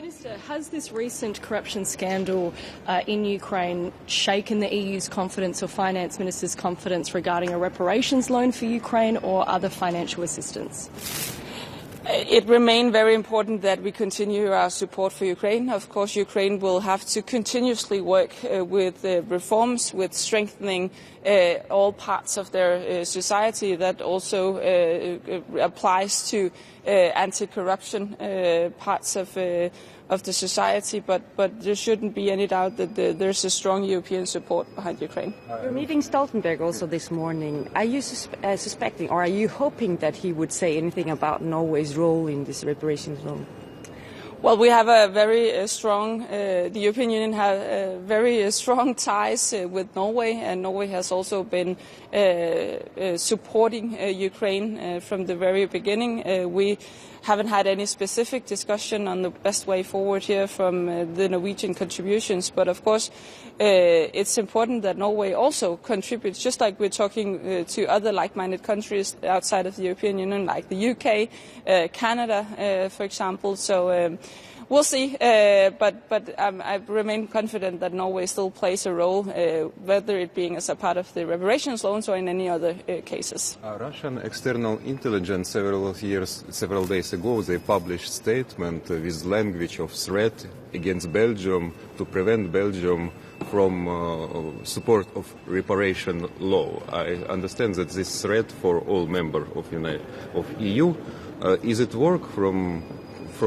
Minister, has this recent corruption scandal in Ukraine shaken the EU's confidence or finance minister's confidence regarding a reparations loan for Ukraine or other financial assistance? It remains very important that we continue our support for Ukraine. Of course, Ukraine will have to continuously work with reforms, with strengthening all parts of their society. That also applies to anti-corruption parts of the society, but there shouldn't be any doubt that there's a strong European support behind Ukraine. You're meeting Stoltenberg also this morning. Are you suspecting, or are you hoping that he would say anything about Norway's role in this reparations loan? Well, we have a very strong, the European Union has very strong ties with Norway, and Norway has also been supporting Ukraine from the very beginning. We haven't had any specific discussion on the best way forward here from the Norwegian contributions, but of course it's important that Norway also contributes, just like we're talking to other like-minded countries outside of the European Union, like the UK, Canada, for example. So we'll see, but I remain confident that Norway still plays a role, whether it being as a part of the reparations loans or in any other cases. Russian external intelligence several days ago, they published a statement with language of threat against Belgium to prevent Belgium from support of reparation law. I understand that this threat for all members of EU. Is it work from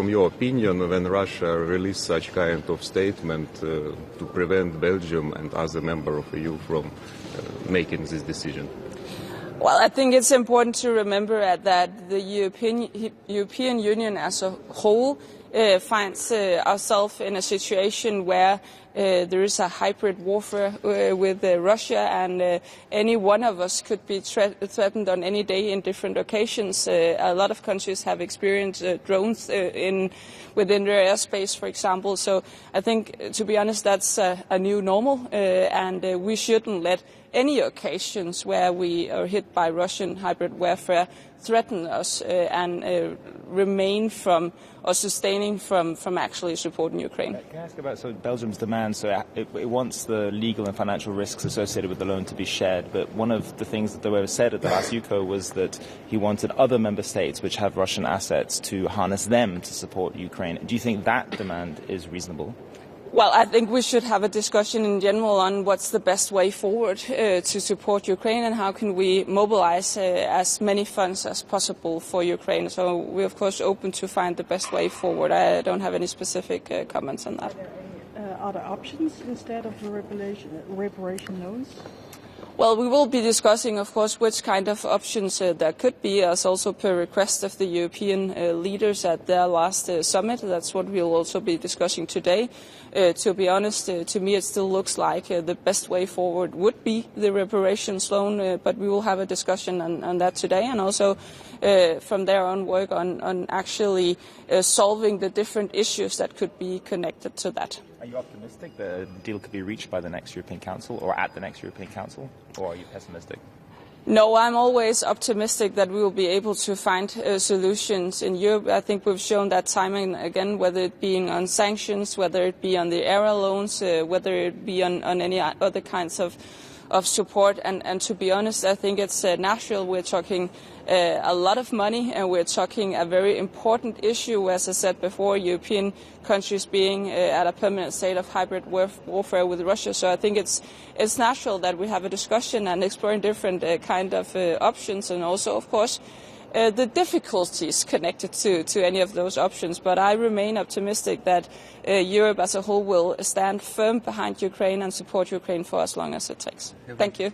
your opinion when Russia released such kind of statement to prevent Belgium and other members of EU from making this decision? Well, I think it's important to remember that the European Union as a whole finds ourselves in a situation where there is a hybrid warfare with Russia, and any one of us could be threatened on any day in different occasions. A lot of countries have experienced drones within their airspace, for example. So I think, to be honest, that's a new normal, and we shouldn't let any occasions where we are hit by Russian hybrid warfare threaten us and remain from or sustaining from actually supporting Ukraine. Can I ask about Belgium's demand? So it wants the legal and financial risks associated with the loan to be shared, but one of the things that the was said at the last UCO was that he wanted other member states which have Russian assets to harness them to support Ukraine. Do you think that demand is reasonable? Well, I think we should have a discussion in general on what's the best way forward to support Ukraine and how can we mobilize as many funds as possible for Ukraine. So we're, of course, open to find the best way forward. I don't have any specific comments on that. Are there any other options instead of the reparation loans? Well, we will be discussing, of course, which kind of options there could be, as also per request of the European leaders at their last summit. That's what we'll also be discussing today. To be honest, to me it still looks like the best way forward would be the reparations loan, but we will have a discussion on that today, and also from there on work on actually solving the different issues that could be connected to that. Are you optimistic that a deal could be reached by the next European Council or at the next European Council, or are you pessimistic? No, I'm always optimistic that we will be able to find solutions in Europe. I think we've shown that time and again, whether it be on sanctions, whether it be on the ERA loans, whether it be on any other kinds of support. And to be honest, I think it's natural. We're talking a lot of money, and we're talking a very important issue, as I said before, European countries being at a permanent state of hybrid warfare with Russia. So I think it's natural that we have a discussion and exploring different kind of options, and also, of course, the difficulties connected to any of those options. But I remain optimistic that Europe as a whole will stand firm behind Ukraine and support Ukraine for as long as it takes. Thank you.